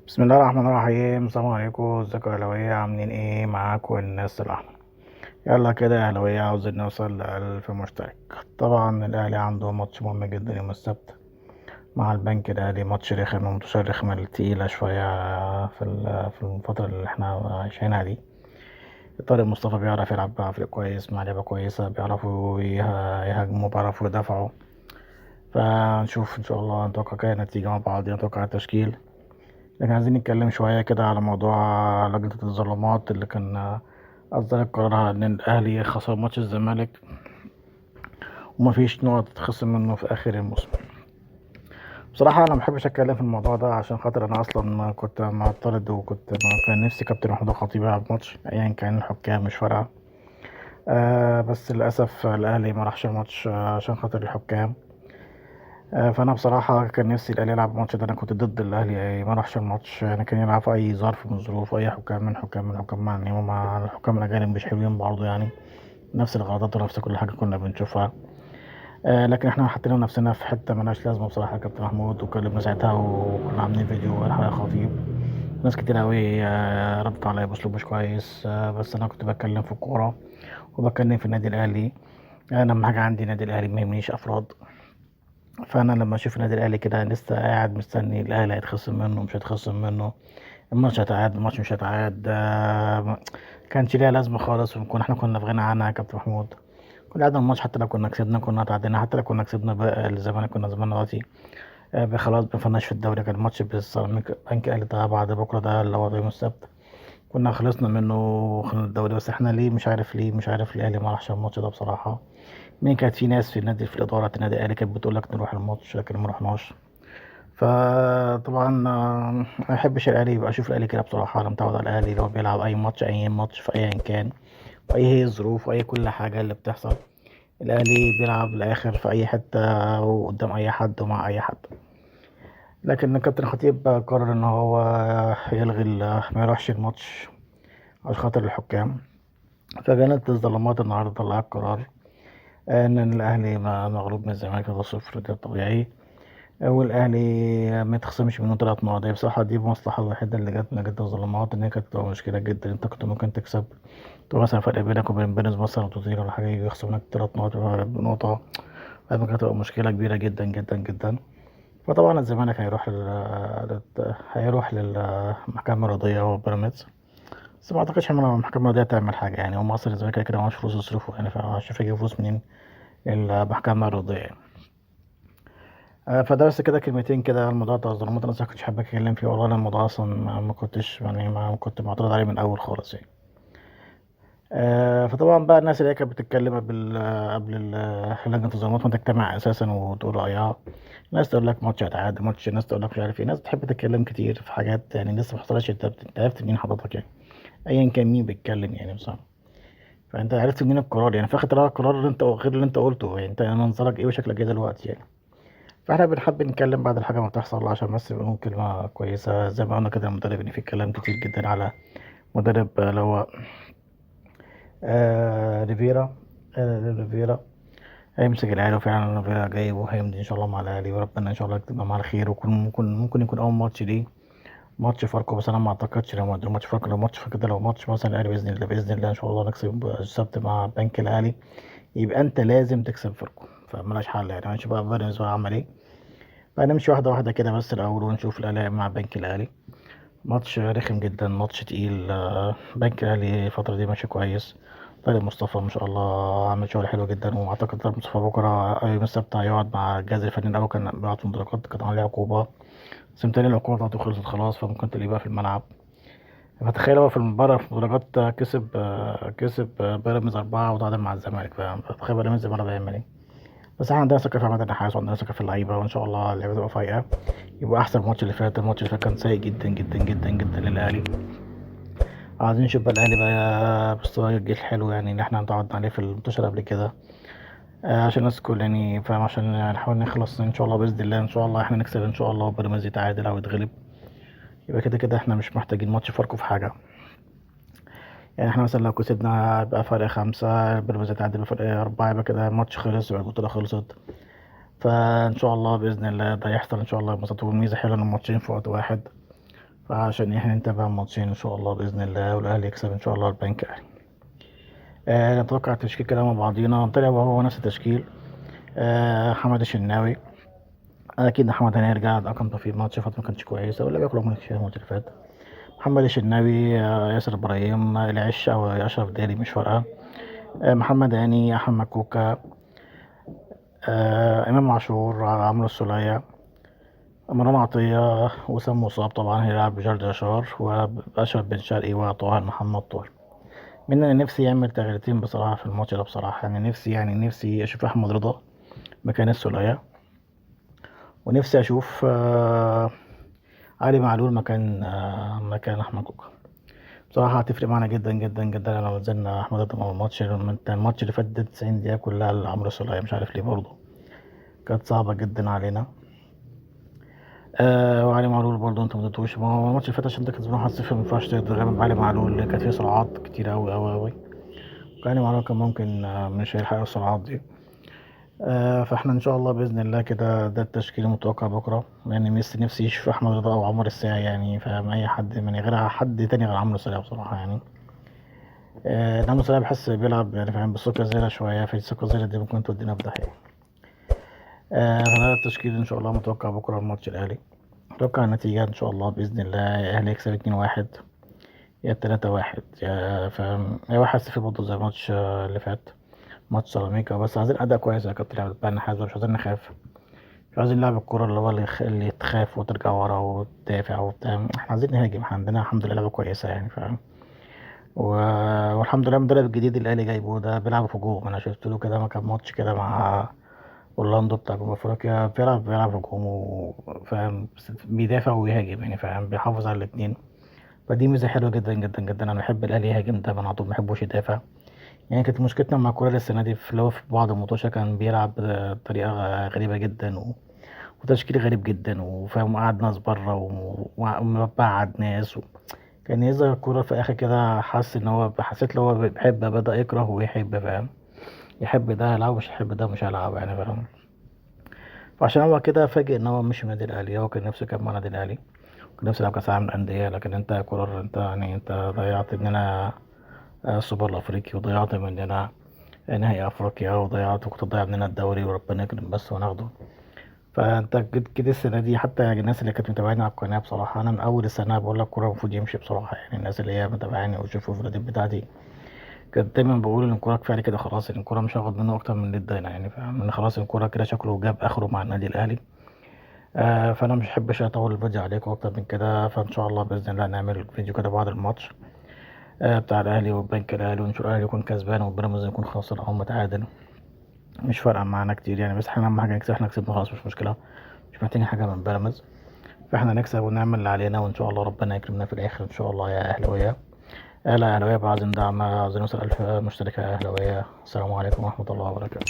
بسم الله الرحمن الرحيم. السلام عليكم، ازيكم يا اهلاويه؟ عاملين ايه؟ معاكم الناس الاحمر. يلا كده يا اهلاويه، عاوزين نوصل ل1000 مشترك. طبعا الاهلي عنده ماتش مهم جدا يوم السبت مع البنك الاهلي، ماتش رخم من الماتشات الرخمه التقيله شويه في الفتره اللي احنا عايشينها دي. طارق مصطفى بيعرف يلعب فريق كويس مع لعبه كويسه، بيعرفوا يهاجموا، بيعرفوا يدافعوا. فنشوف ان شاء الله، نتوقع كده نتيجه مع بعض، نتوقع التشكيل. لكن عايزين نتكلم شوية كده على موضوع لجنة التظلمات اللي كان أصدرت قرارها إن الأهلي خسر ماتش الزمالك ومفيش نقط تتخصم منه في آخر الموسم. بصراحة أنا مبحبش أتكلم في الموضوع ده، عشان خاطر أنا أصلا كنت معترض، كان نفسي كابتن محمود الخطيب يلعب ماتش أيا كان، الحكام مش فارقة. بس للأسف الأهلي ما راحش الماتش عشان خاطر الحكام. فانا بصراحه كان نفسي الاهلي يلعب الماتش ده، انا كنت ضد الاهلي ما راحش الماتش، يعني كان يلعب في اي ظرف من الظروف، اي حكام يعني مع الحكام الاجانب مش حلوين برضه يعني. نفس الغلطات ونفس كل حاجه كنا بنشوفها. لكن احنا حطينا نفسنا في حته ملهاش لازمه بصراحه يا كابتن محمود، وكلمنا ساعتها وكنا عاملين فيديو الحق خطيب. ناس كتير قوي ردت عليا باسلوب مش كويس، بس انا كنت بتكلم في الكوره وبتكلم في النادي الاهلي. انا اهم حاجه عندي النادي الاهلي، ما يهمنيش افراد. فانا لما اشوف النادي الاهلي كده لسه قاعد مستني الاهلي هيتخصم منه مش هيتخصم منه، الماتش هيتعاد الماتش مش هيتعاد، كانش ليها لازمه خالص، احنا كنا في غنى عنها يا كابتن محمود. كنا قعدنا الماتش، حتى لو كنا كسبنا كنا تعادلنا، حتى لو كنا كسبنا بقى الزمالك كنا زمان دلوقتي خلاص بنفنش في الدوري. كان الماتش بالسيراميكا بنك الاهلي ده بعد بكره، ده اللي هو يوم السبت، كنا خلصنا منه وخلصنا الدوري. بس احنا ليه مش عارف الاهلي ما راحش الماتش ده بصراحه. مين كانت في ناس في النادي، في الاداره النادي الاهلي، كانت بتقول لك نروح الماتش لكن ما رحناش. فطبعا ما احبش الاهلي يبقى، اشوف الاهلي كده بصراحه. انا متعود على الاهلي لو بيلعب اي ماتش في ايا كان، واي هي الظروف واي كل حاجه اللي بتحصل، الاهلي بيلعب الاخر في اي حته وقدام اي حد ومع اي حد. لكن الكابتن خطيب قرر ان هو يلغي ما يروحش الماتش عشان خاطر الحكام. فكانت الظلمات النهارده طلعت قرار ان الاهلي مغلوب من الزمالك 3-0، ده طبيعي. والاهلي ما يتخصمش منه 3 نقط. هي بصراحه دي المصلحه الوحيده اللي جت من جد الظلمات، ان هي كانت تبقى مشكله جدا. انت كنت ممكن تكسب، تبقى مثلا فرق بينك وبين بيراميدز مثلا وتطير ولا حاجه، يجي يخصم لك 3 نقط بنقطه. كانت هتبقى مشكله كبيره جدا جدا جدا. فطبعا الزمالك هيروح للمحكمه الرياضيه وبيراميدز. بس ما اعتقدش ان المحكمه الرياضيه تعمل حاجه، يعني هم اصلا الزمالك كده كده معاش فلوس يصرفوا، يعني فشوف يجيب فلوس منين المحكمه الرياضيه يعني. فده بس كده كلمتين كده على الموضوع بتاع الظلمات. انا صراحة كنتش حابب اتكلم فيه والله، أنا الموضوع اصلا ما كنتش يعني ما كنت معترض عليه من الاول خالص يعني. فطبعا بقى الناس اللي هي كانت بتتكلم قبل لجنة الظلمات ما تجتمع اساسا وتقول رأيها، ناس تقول لك ماتش هيتعاد ماتش، ناس تقول لك مش عارف ايه، ناس بتحب تتكلم كتير في حاجات يعني لسه ما حصلتش. انت عرفت منين حضرتك يعني؟ ايا كان مين بيتكلم يعني بصراحة. فانت عرفت منين القرار يعني؟ في اخر القرار اللي انت غير اللي انت قلته، يعني انت منظرك ايه وشكلك ايه دلوقتي يعني؟ فاحنا بنحب نتكلم بعد الحاجة ما تحصل، عشان بس بنقول كلمة كويسة زي ما قلنا كده المدرب، ان في كلام كتير جدا على مدرب اللي هو ريفيرا. ريفيرا هيمسك الاهلي، وفعلا ريفيرا جايب وهيمضي ان شاء الله مع الاهلي، وربنا ان شاء الله يكتبها مع الخير. ممكن يكون اول ماتش ليه ماتش فاركو، بس انا ما اعتقدش لو ماتش فاركو، لو ماتش فاركو ده لو ماتش مثلا الاهلي باذن الله ان شاء الله نكسب السبت مع بنك الاهلي، يبقى انت لازم تكسب فاركو، فملاش حل يعني. هنشوف بقى بيراميدز بقى عمل ايه. فنمشي واحدة واحدة كده بس الأول، ونشوف الأهلي مع بنك الأهلي. ماتش رخم جدا، ماتش تقيل. بنك الأهلي الفترة دي ماشي كويس. طارق مصطفى ما شاء الله عامل شغل حلو جدا، وأعتقد طارق مصطفى بكرة يوم السبت هيقعد مع الجهاز الفني الأول، كان بيعطوا مدرجات كان عليه عقوبة، بس متهيألي العقوبة بتاعته خلصت خلاص، فممكن تلاقيه بقى في الملعب. فتخيل هو في المباراة في المدرجات كسب بيراميدز 4 وتعادل مع الزمالك، فتخيل بيراميدز المرة بيعمل ايه. بس احنا عندنا ثقة في عماد النحاس، وعندنا ثقة في اللعيبة، وإن شاء الله اللعيبة تبقى فايقة. يبقى أحسن الماتش اللي فات. الماتش اللي فات كان سيء جدا جدا جدا جدا للأهلي. عايزين نشوف بقى الأهلي بقى مستوى الجيل حلو يعني، اللي احنا اتعودنا عليه في الماتشات قبل كده. عشان الناس كل يعني فاهم، عشان نحاول نخلص إن شاء الله بإذن الله. إن شاء الله احنا نكسب إن شاء الله، وبيراميدز يتعادل أو يتغلب. يبقى كده كده احنا مش محتاجين ماتش فاركو في حاجة. يعني احنا مثلا لو كسبنا يبقى فرق 5، بيراميدز يتعادل بفرق 4، يبقى كده الماتش خلص، يبقى البطولة خلصت. فان شاء الله باذن الله ده يحصل ان شاء الله. بس تكون ميزه حلوه ان الماتشين في وقت واحد، فعشان احنا نتابع الماتشين ان شاء الله باذن الله، والاهلي يكسب ان شاء الله البنك الاهلي. نتوقع التشكيل كده مع بعضينا، طلع هو نفس التشكيل. حمد الشناوي، اكيد محمد هيرجع، ده كان في ماتش فات ما كانش كويسه، ولا بيخرج من الماتش اللي فات. محمد الشناوي، ياسر ابراهيم، العش او اشرف داري مش فارقه. محمد هاني، احمد كوكا، امام عاشور، عمرو السولية، مروان عطية، وسام مصاب طبعا هيلعب بجاردي أشار، وأشرف بن شرقي، وطاهر محمد طاهر. من أنا نفسي يعمل تغييرتين بصراحة في الماتش ده بصراحة، يعني نفسي أشوف أحمد رضا مكان السولية، ونفسي أشوف علي معلول مكان أحمد كوكا. بصراحة هتفرق معانا جدا جدا جدا لو نزلنا أحمد رضا مع الماتش اللي فات ده 90 دقيقة كلها لعمرو السولية، مش عارف ليه برضه كانت صعبة جدا علينا. وعلي معلول برضه انت ما قلتوش، ما هو الماتش اللي فات عشان انت كسبان 1-0 ما ينفعش تغلب علي معلول، اللي كانت فيه سرعات كتير أوي أوي أوي، وعلي معلول كان ممكن مش هيلحق السرعات دي. فاحنا ان شاء الله باذن الله كده ده التشكيل المتوقع بكره، يعني نفسي يشوف احمد رضا او عمر الساعي، يعني فاهم اي حد من غير حد تاني غير عمرو الساعي بصراحه يعني. عمرو الساعي بحس بيلعب يعني فاهم بالثقه الزايده شويه، في الثقه الزايده دي ممكن تودينا في داهيه. فده التشكيل ان شاء الله متوقع بكره الماتش الاهلي. اتوقع النتيجه ان شاء الله باذن الله الاهلي يكسب 2-1، يا 3-1، يا فاهم يا 1-0 برضه زي الماتش اللي فات، ماتش سيراميكا. بس عايزين اداء كويس يا كابتن عبد الباقي حازم، مش عايزين نخاف، مش عايزين نلعب الكرة اللي هو اللي تخاف وترجع ورا وتدافع وبتاع، احنا عايزين نهاجم، احنا عندنا الحمد لله لعبة كويسة يعني فاهم. و... والحمد لله المدرب الجديد اللي الاهلي جايبه ده بيلعب هجوم، انا شفت له كده ما كان ماتش كده مع اورلاندو بتاع جنوب افريقيا، بيلعب هجوم وفاهم بيدافع ويهاجم يعني فاهم، بيحافظ على الاتنين. فدي ميزة حلوة جدا جدا جدا، انا بحب الاهلي يهاجم دايما على طول، ما بحبوش يدافع. يعني كانت مشكلتنا مع كولر السنة دي في لو في بعض الماتشات كان بيلعب بطريقة غريبة جدا وتشكيل غريب جدا وفاهم، وقعد ناس بره ومبعد ناس كان يظهر الكورة في الآخر كده، حسيت إن هو بيحب، بدأ يكره ويحب فاهم، يحب ده يلعب مش يحب ده مش هيلعب يعني فاهم. فعشان هو كده فاجئ إن هو مش من النادي الأهلي، هو كان نفسه يكمل مع النادي الأهلي، كان نفسه يلعب كأس العالم للأندية، لكن أنت يا كولر أنت يعني أنت ضيعت مننا السوبر الأفريقي، وضيعت مننا نهائي أفريقيا، كنت تضيع مننا الدوري، وربنا يكرم بس وناخده. فانت كده السنه دي حتى يعني الناس اللي كانت متابعاني على القناه بصراحه، انا من اول السنه بقول لك الكوره المفروض يمشي بصراحه، يعني الناس اللي هي متابعاني ويشوفوا الفيديوهات بتاعتي كانت دايما بقول ان الكوره كفايه عليه كده خلاص، ان الكوره مش هاخد منه اكتر من اللي ادانا يعني فاهم، ان خلاص الكوره كده شكله جاب اخره مع النادي الاهلي. فانا مش بحبش اطول الفيديو عليكم اكتر من كده، فان شاء الله باذن الله نعمل فيديو كده بعد الماتش بتاع الاهلي والبنك الاهلي، وان شاء الله الاهلي يكون كسبان وبيراميدز يكون خسران او متعادل، مش فارقه معانا كتير يعني، بس احنا اهم حاجه نكسب، احنا كسبنا خلاص مش مشكله، مش محتاجين حاجه من بيراميدز. فاحنا نكسب ونعمل اللي علينا، وان شاء الله ربنا يكرمنا في الاخر ان شاء الله يا اهلاويه. لا اهلاويه بقى عايزين دعم، عايزين نوصل 1000 مشترك يا اهلاويه. السلام عليكم ورحمه الله وبركاته.